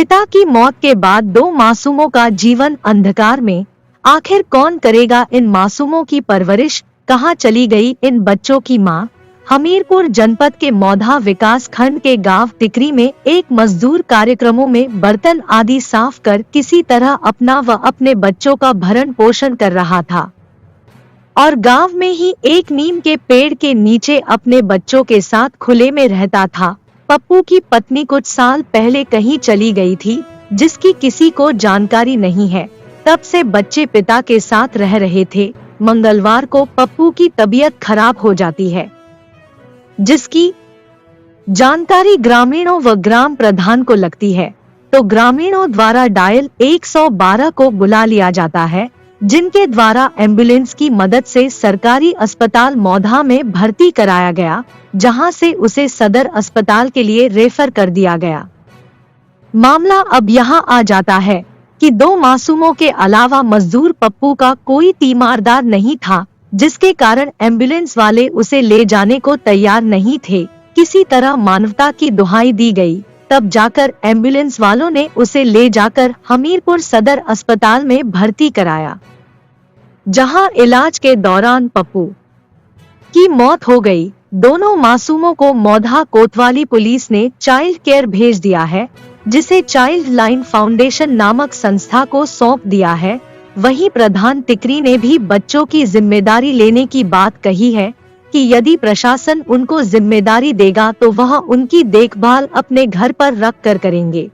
पिता की मौत के बाद दो मासूमों का जीवन अंधकार में। आखिर कौन करेगा इन मासूमों की परवरिश? कहां चली गई इन बच्चों की मां? हमीरपुर जनपद के मौधा विकास खंड के गांव टिकरी में एक मजदूर कार्यक्रमों में बर्तन आदि साफ कर किसी तरह अपना व अपने बच्चों का भरण पोषण कर रहा था और गांव में ही एक नीम के पेड़ के नीचे अपने बच्चों के साथ खुले में रहता था। पप्पू की पत्नी कुछ साल पहले कहीं चली गई थी, जिसकी किसी को जानकारी नहीं है। तब से बच्चे पिता के साथ रह रहे थे। मंगलवार को पप्पू की तबीयत खराब हो जाती है, जिसकी जानकारी ग्रामीणों व ग्राम प्रधान को लगती है, तो ग्रामीणों द्वारा डायल 112 को बुला लिया जाता है, जिनके द्वारा एम्बुलेंस की मदद से सरकारी अस्पताल मौधा में भर्ती कराया गया, जहां से उसे सदर अस्पताल के लिए रेफर कर दिया गया। मामला अब यहां आ जाता है कि दो मासूमों के अलावा मजदूर पप्पू का कोई तीमारदार नहीं था, जिसके कारण एम्बुलेंस वाले उसे ले जाने को तैयार नहीं थे। किसी तरह मानवता की दुहाई दी गई, तब जाकर एम्बुलेंस वालों ने उसे ले जाकर हमीरपुर सदर अस्पताल में भर्ती कराया, जहां इलाज के दौरान पप्पू की मौत हो गई। दोनों मासूमों को मौधा कोतवाली पुलिस ने चाइल्ड केयर भेज दिया है, जिसे चाइल्ड लाइन फाउंडेशन नामक संस्था को सौंप दिया है। वहीं प्रधान टिकरी ने भी बच्चों की जिम्मेदारी लेने की बात कही है कि यदि प्रशासन उनको जिम्मेदारी देगा तो वह उनकी देखभाल अपने घर पर रख कर करेंगे,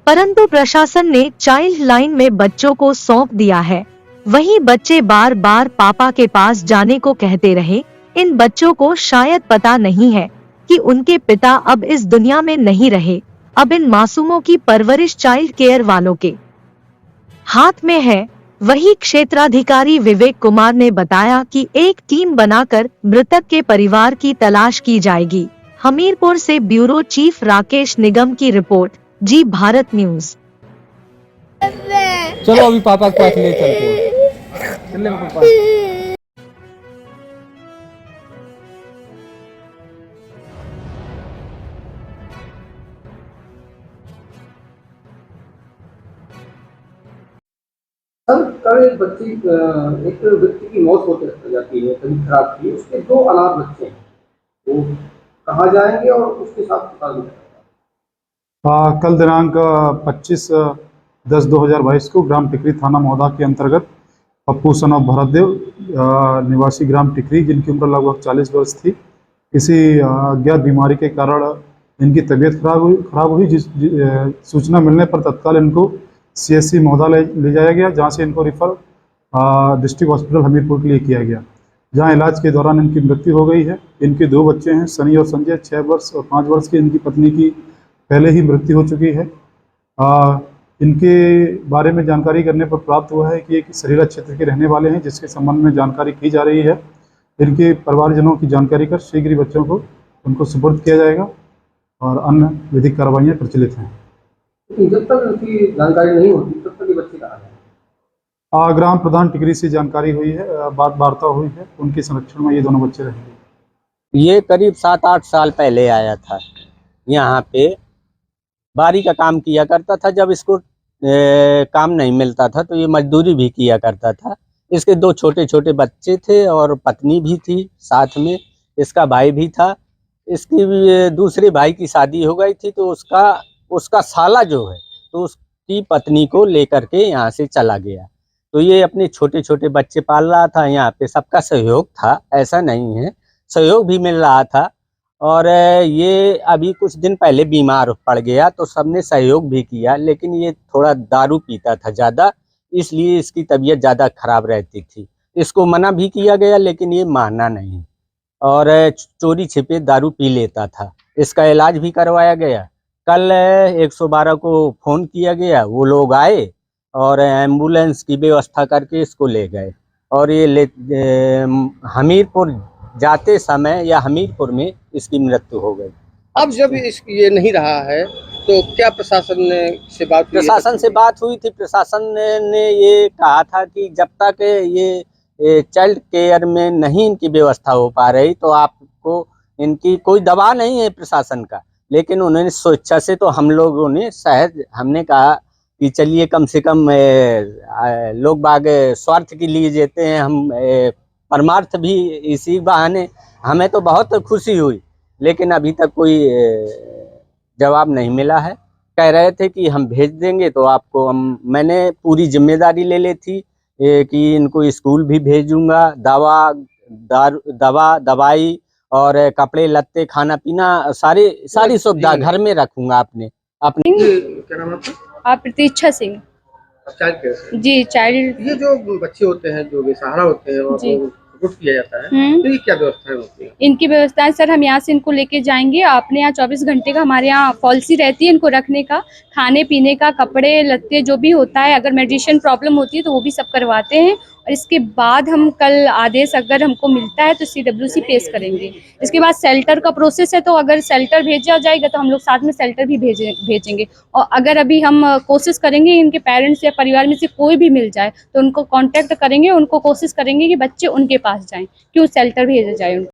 परंतु प्रशासन ने चाइल्ड लाइन में बच्चों को सौंप दिया है। वहीं बच्चे बार बार पापा के पास जाने को कहते रहे। इन बच्चों को शायद पता नहीं है कि उनके पिता अब इस दुनिया में नहीं रहे। अब इन मासूमों की परवरिश चाइल्ड केयर वालों के हाथ में है। वही क्षेत्राधिकारी विवेक कुमार ने बताया कि एक टीम बनाकर मृतक के परिवार की तलाश की जाएगी। हमीरपुर से ब्यूरो चीफ राकेश निगम की रिपोर्ट, जी भारत न्यूज। चलो अभी पापा के पास ले चलते हैं। चल पापा। सर, कल एक व्यक्ति की मौत हो जाती है तबीयत खराब की, उसके दो अनाथ बच्चे हैं, वो कहाँ जाएंगे और उसके साथ कल दिनांक 25/10/2022 को ग्राम टिकरी थाना मौधा के अंतर्गत पप्पू सन ऑफ भरतदेव निवासी ग्राम टिकरी, जिनकी उम्र लगभग 40 वर्ष थी, किसी अज्ञात बीमारी के कारण इनकी तबीयत खराब हुई। सूचना मिलने पर तत्काल इनको CSC मौधा ले जाया गया, जहां से इनको रिफर डिस्ट्रिक्ट हॉस्पिटल हमीरपुर के लिए किया गया, जहां इलाज के दौरान इनकी मृत्यु हो गई है। इनके दो बच्चे हैं, सनी और संजय। 6 वर्ष और 5 वर्ष की इनकी पत्नी की पहले ही मृत्यु हो चुकी है। इनके बारे में जानकारी करने पर प्राप्त हुआ है कि एक सरीला क्षेत्र के रहने वाले हैं, जिसके संबंध में जानकारी की जा रही है। इनके परिवारजनों की जानकारी कर शीघ्र ही बच्चों को उनको सुपुर्द किया जाएगा और अन्य विधिक कार्रवाइयाँ प्रचलित हैं। जब तक उनकी जानकारी नहीं होती तब तक ये बच्चे कहाँ हैं? ग्राम प्रधान टिकरी से जानकारी हुई है, वार्ता हुई है, उनके संरक्षण में ये दोनों बच्चे रहेंगे। ये करीब 7-8 साल पहले आया था, यहाँ पे बारी का काम किया करता था। जब इसको काम नहीं मिलता था तो ये मजदूरी भी किया करता था। इसके 2 छोटे छोटे बच्चे थे और पत्नी भी थी साथ में, इसका भाई भी था। इसकी दूसरे भाई की शादी हो गई थी, तो उसका साला जो है तो उसकी पत्नी को लेकर के यहाँ से चला गया। तो ये अपने छोटे छोटे बच्चे पाल रहा था। यहाँ पे सबका सहयोग था, ऐसा नहीं है, सहयोग भी मिल रहा था। और ये अभी कुछ दिन पहले बीमार पड़ गया तो सबने सहयोग भी किया, लेकिन ये थोड़ा दारू पीता था ज़्यादा, इसलिए इसकी तबीयत ज़्यादा खराब रहती थी। इसको मना भी किया गया लेकिन ये माना नहीं और चोरी छिपे दारू पी लेता था। इसका इलाज भी करवाया गया। कल 112 को फ़ोन किया गया, वो लोग आए और एम्बुलेंस की व्यवस्था करके इसको ले गए और ये हमीरपुर जाते समय या हमीरपुर में इसकी मृत्यु हो गई। अब जब ये नहीं रहा है तो क्या प्रशासन से बात हुई? प्रशासन से बात हुई थी। प्रशासन ने ये कहा था कि जब तक ये चाइल्ड केयर में नहीं इनकी व्यवस्था हो पा रही तो आपको इनकी कोई दबाव नहीं है प्रशासन का, लेकिन उन्होंने स्वेच्छा से, तो हम लोगों ने शायद हमने कहा कि चलिए कम से कम लोग बाग स्वार्थ के लिए देते हैं, हम परमार्थ भी इसी बहाने, हमें तो बहुत खुशी हुई। लेकिन अभी तक कोई जवाब नहीं मिला है। कह रहे थे कि हम भेज देंगे तो आपको मैंने पूरी जिम्मेदारी ले ली थी कि इनको स्कूल भी भेजूंगा, दवाई और कपड़े लत्ते, खाना पीना, सारी सुविधा घर में रखूंगा अपने। क्या नाम है आपका? आप प्रतीक्षा सिंह। चाइल्ड केयर से। जी, चाइल्ड। ये जो बच्चे होते हैं जो बेसहारा होते हैं और जी। सपोर्ट किया जाता है, तो ये क्या व्यवस्था होती है? इनकी व्यवस्था है सर, हम यहाँ से इनको लेके जाएंगे। अपने यहाँ 24 घंटे का हमारे यहाँ पॉलिसी रहती है इनको रखने का, खाने पीने का, कपड़े लत्ते जो भी होता है, अगर मेडिसिन प्रॉब्लम होती है तो वो भी सब करवाते हैं। और इसके बाद हम कल आदेश अगर हमको मिलता है तो CWC पेश करेंगे। इसके बाद शेल्टर का प्रोसेस है, तो अगर शेल्टर भेजा जाएगा तो हम लोग साथ में शेल्टर भी भेजेंगे। और अगर अभी हम कोशिश करेंगे इनके पेरेंट्स या परिवार में से कोई भी मिल जाए तो उनको कांटेक्ट करेंगे, उनको कोशिश करेंगे कि बच्चे उनके पास जाएं, क्यों शेल्टर भेजा जाए उनको।